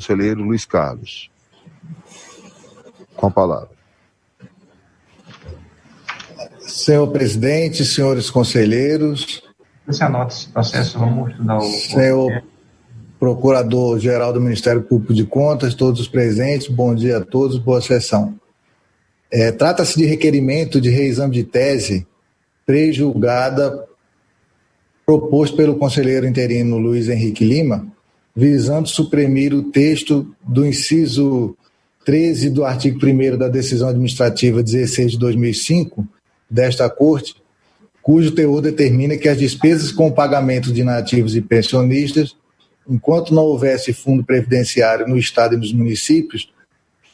conselheiro Luiz Carlos. Com a palavra. Senhor presidente, senhores conselheiros. Você anota esse processo, vamos estudar o... Senhor procurador-geral do Ministério Público de Contas, todos os presentes, bom dia a todos, boa sessão. Trata-se de requerimento de reexame de tese pré-julgada proposto pelo conselheiro interino Luiz Henrique Lima, visando suprimir o texto do inciso 13 do artigo 1º da decisão administrativa 16 de 2005 desta Corte, cujo teor determina que as despesas com o pagamento de nativos e pensionistas, enquanto não houvesse fundo previdenciário no Estado e nos municípios,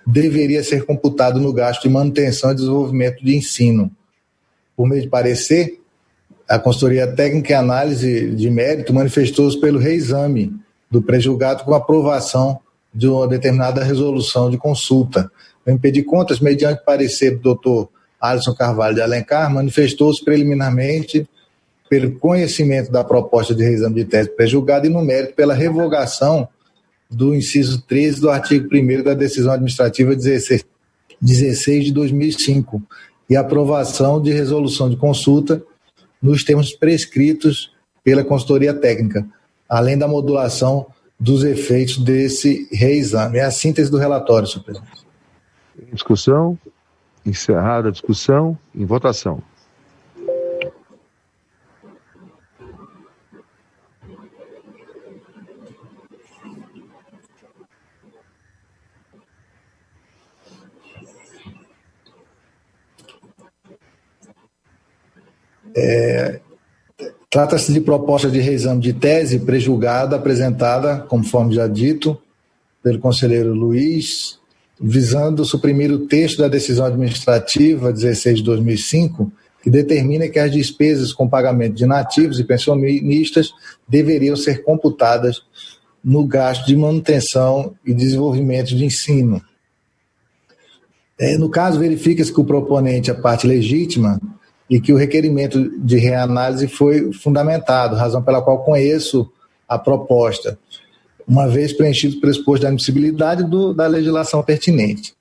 deveria ser computado no gasto de manutenção e desenvolvimento de ensino. Por meio de parecer, a Consultoria Técnica e Análise de Mérito manifestou-se pelo reexame do pré-julgado com aprovação de uma determinada resolução de consulta. O MP de Contas, mediante parecer do doutor Alisson Carvalho de Alencar, manifestou-se preliminarmente pelo conhecimento da proposta de reexame de tese pré-julgada e no mérito pela revogação do inciso 13 do artigo 1º da decisão administrativa 16 de 2005 e aprovação de resolução de consulta nos termos prescritos pela consultoria técnica, além da modulação dos efeitos desse reexame. É a síntese do relatório, senhor presidente. Discussão. Encerrada a discussão, em votação. Trata-se de proposta de reexame de tese pré-julgada apresentada, conforme já dito, pelo conselheiro Luiz, visando suprimir o texto da decisão administrativa 16 de 2005, que determina que as despesas com pagamento de nativos e pensionistas deveriam ser computadas no gasto de manutenção e desenvolvimento de ensino. No caso, verifica-se que o proponente é parte legítima e que o requerimento de reanálise foi fundamentado, razão pela qual conheço a proposta, uma vez preenchido o pressuposto da admissibilidade da legislação pertinente.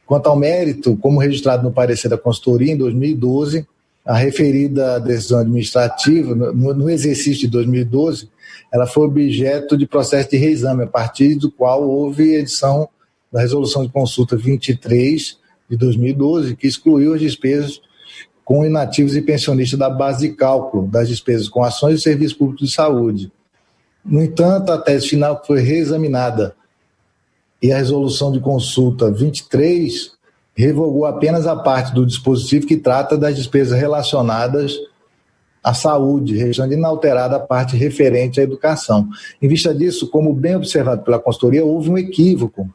Quanto ao mérito, como registrado no parecer da consultoria, em 2012, a referida decisão administrativa, no exercício de 2012, ela foi objeto de processo de reexame, a partir do qual houve edição da resolução de consulta 23 de 2012, que excluiu as despesas com inativos e pensionistas da base de cálculo das despesas com ações e serviços públicos de saúde. No entanto, a tese final foi reexaminada e a resolução de consulta 23 revogou apenas a parte do dispositivo que trata das despesas relacionadas à saúde, restando inalterada a parte referente à educação. Em vista disso, como bem observado pela consultoria, houve um equívoco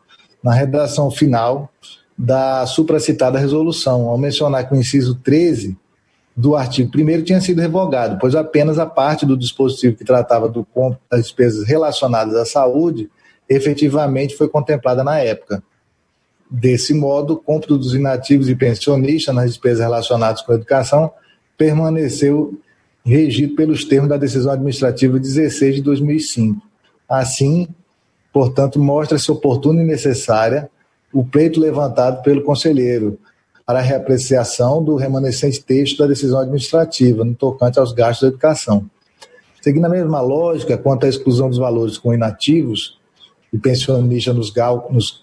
na redação final da supracitada resolução, ao mencionar que o inciso 13 do artigo 1º tinha sido revogado, pois apenas a parte do dispositivo que tratava do cômputo das despesas relacionadas à saúde efetivamente foi contemplada na época. Desse modo, o cômputo dos inativos e pensionistas nas despesas relacionadas com a educação permaneceu regido pelos termos da decisão administrativa 16 de 2005. Assim, portanto, mostra-se oportuna e necessária o pleito levantado pelo conselheiro para a reapreciação do remanescente texto da decisão administrativa no tocante aos gastos da educação. Seguindo a mesma lógica, quanto à exclusão dos valores com inativos e pensionistas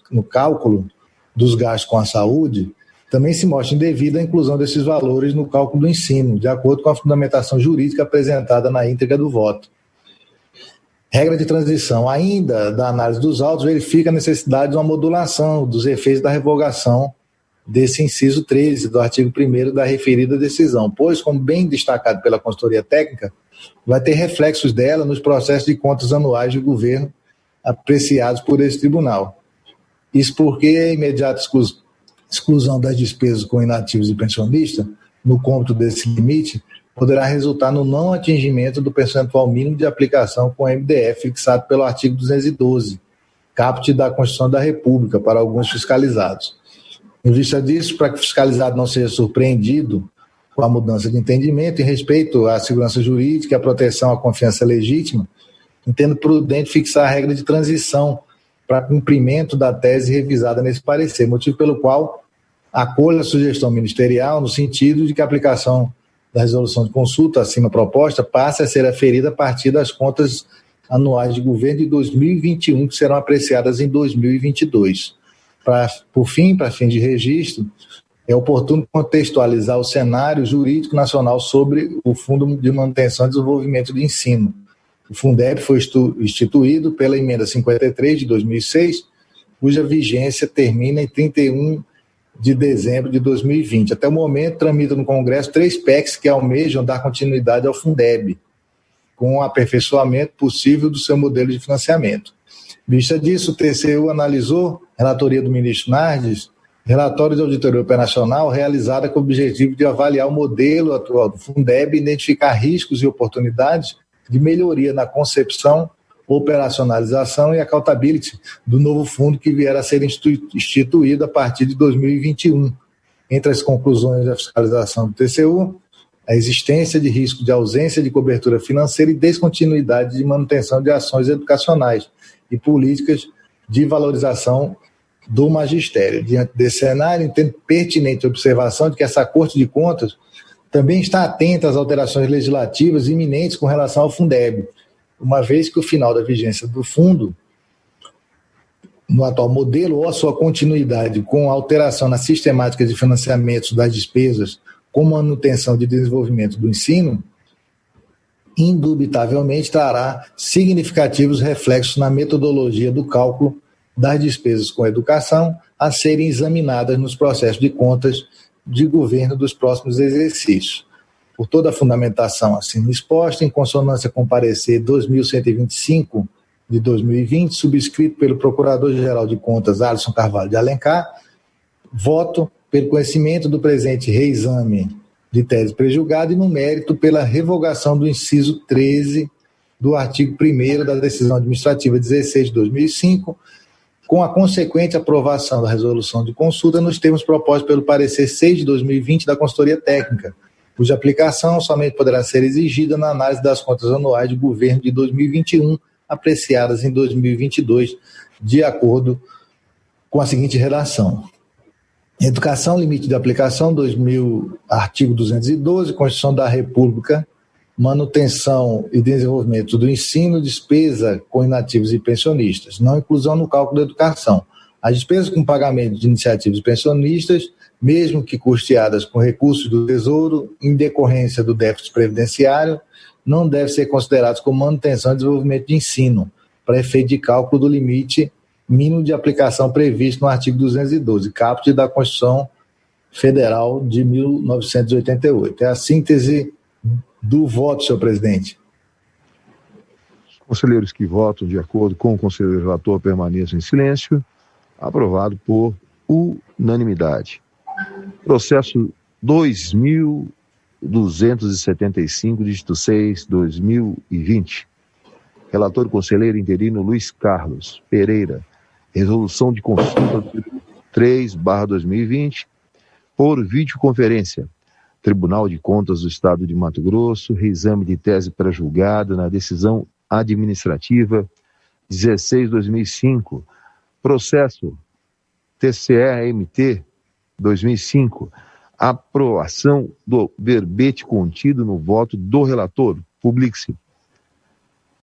no cálculo dos gastos com a saúde, também se mostra indevida a inclusão desses valores no cálculo do ensino, de acordo com a fundamentação jurídica apresentada na íntegra do voto. Regra de transição. Ainda da análise dos autos, verifica a necessidade de uma modulação dos efeitos da revogação desse inciso 13 do artigo 1º da referida decisão, pois, como bem destacado pela consultoria técnica, vai ter reflexos dela nos processos de contas anuais do governo apreciados por esse tribunal. Isso porque a imediata exclusão das despesas com inativos e pensionistas, no cômputo desse limite, poderá resultar no não atingimento do percentual mínimo de aplicação com o MDF fixado pelo artigo 212, caput da Constituição da República, para alguns fiscalizados. Em vista disso, para que o fiscalizado não seja surpreendido com a mudança de entendimento em respeito à segurança jurídica e à proteção à confiança legítima, entendo prudente fixar a regra de transição para cumprimento da tese revisada nesse parecer, motivo pelo qual acolho a sugestão ministerial no sentido de que a aplicação da resolução de consulta acima proposta passe a ser aferida a partir das contas anuais de governo de 2021, que serão apreciadas em 2022. Por fim, para fim de registro, é oportuno contextualizar o cenário jurídico nacional sobre o Fundo de Manutenção e Desenvolvimento de Ensino. O Fundeb foi instituído pela Emenda 53 de 2006, cuja vigência termina em 31 de dezembro de 2020. Até o momento, tramita no Congresso 3 PECs que almejam dar continuidade ao Fundeb, com o aperfeiçoamento possível do seu modelo de financiamento. Vista disso, o TCU analisou, relatoria do ministro Nardes, relatório de auditoria operacional realizada com o objetivo de avaliar o modelo atual do Fundeb e identificar riscos e oportunidades de melhoria na concepção, operacionalização e accountability do novo fundo que vier a ser instituído a partir de 2021. Entre as conclusões da fiscalização do TCU, a existência de risco de ausência de cobertura financeira e descontinuidade de manutenção de ações educacionais e políticas de valorização do magistério. Diante desse cenário, entendo pertinente a observação de que essa Corte de Contas também está atenta às alterações legislativas iminentes com relação ao Fundeb, uma vez que o final da vigência do fundo, no atual modelo, ou a sua continuidade com alteração na sistemática de financiamento das despesas com manutenção de desenvolvimento do ensino, indubitavelmente trará significativos reflexos na metodologia do cálculo das despesas com educação a serem examinadas nos processos de contas de governo dos próximos exercícios. Por toda a fundamentação assim exposta, em consonância com o parecer 2125 de 2020, subscrito pelo Procurador-Geral de Contas, Alisson Carvalho de Alencar, voto pelo conhecimento do presente reexame de tese prejulgada e, no mérito, pela revogação do inciso 13 do artigo 1º da Decisão Administrativa 16 de 2005, com a consequente aprovação da resolução de consulta nos termos propostos pelo parecer 6 de 2020 da Consultoria Técnica, cuja aplicação somente poderá ser exigida na análise das contas anuais de governo de 2021, apreciadas em 2022, de acordo com a seguinte redação. Educação, limite de aplicação, artigo 212, Constituição da República, manutenção e desenvolvimento do ensino, despesa com inativos e pensionistas, não inclusão no cálculo da educação. As despesas com pagamento de iniciativos pensionistas, mesmo que custeadas com recursos do Tesouro, em decorrência do déficit previdenciário, não devem ser consideradas como manutenção e desenvolvimento de ensino, para efeito de cálculo do limite mínimo de aplicação previsto no artigo 212, caput da Constituição Federal de 1988. É a síntese do voto, senhor presidente. Os conselheiros que votam de acordo com o conselheiro relator permaneçam em silêncio. Aprovado por unanimidade. Processo 2275, dígito 6, 2020. Relator conselheiro interino Luiz Carlos Pereira. Resolução de consulta 3/2020 por videoconferência. Tribunal de Contas do Estado de Mato Grosso, reexame de tese pré-julgada na decisão administrativa 16/2005. Processo TCE-MT 2005. Aprovação do verbete contido no voto do relator. Publique-se.